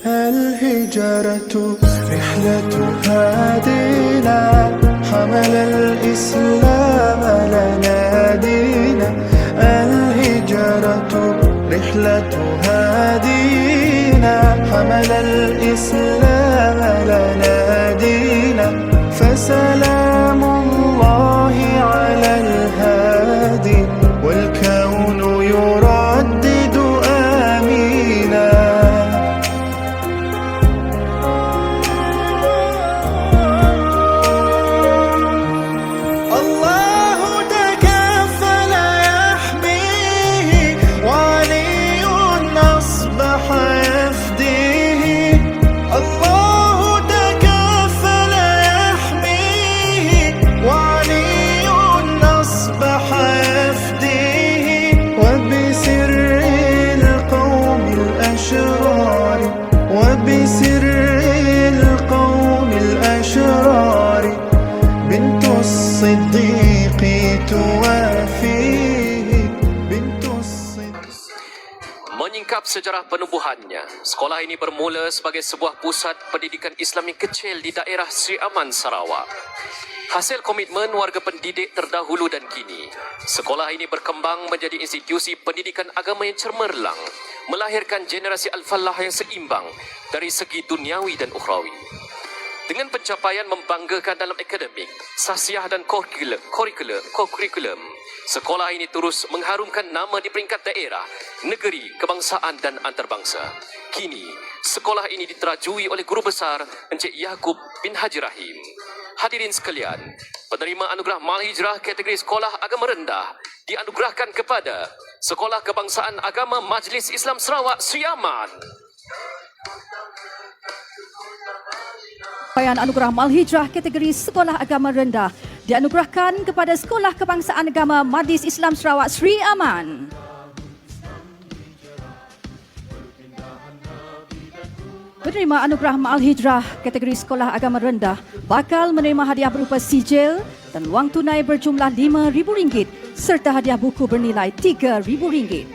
الهجرة رحلة هادينا حمل الإسلام لنا دينا. الهجرة رحلة هادينا حمل الإسلام لنا دينا. فسلام الله على الهادي والكون يردد آمينا. الله تكفل يحميه وعلي أصبح يفديه. الله تكفل يحميه وعلي أصبح يفديه. وبسر القوم الأشرار وبسر القوم الأشرار بنت الصديق توافيه. بنت الصديق. Menyingkap sejarah penubuhannya, sekolah ini bermula sebagai sebuah pusat pendidikan Islam yang kecil di daerah Sri Aman, Sarawak. Hasil komitmen warga pendidik terdahulu dan kini, sekolah ini berkembang menjadi institusi pendidikan agama yang cemerlang, melahirkan generasi Al-Falah yang seimbang dari segi duniawi dan ukhrawi. Dengan pencapaian membanggakan dalam akademik, sasiah dan kurikulum, sekolah ini terus mengharumkan nama di peringkat daerah, negeri, kebangsaan dan antarabangsa. Kini, sekolah ini diterajui oleh Guru Besar Encik Yaakob bin Haji Rahim. Hadirin sekalian, penerima anugerah Mal Hijrah kategori sekolah agama rendah dianugerahkan kepada Sekolah Kebangsaan Agama Majlis Islam Sarawak Sri Aman. Capaian anugerah Mal Hijrah kategori sekolah agama rendah dianugerahkan kepada Sekolah Kebangsaan Agama Majlis Islam Sarawak Sri Aman. Penerima anugerah Mal Hijrah kategori sekolah agama rendah bakal menerima hadiah berupa sijil dan wang tunai berjumlah RM5,000 serta hadiah buku bernilai RM3,000.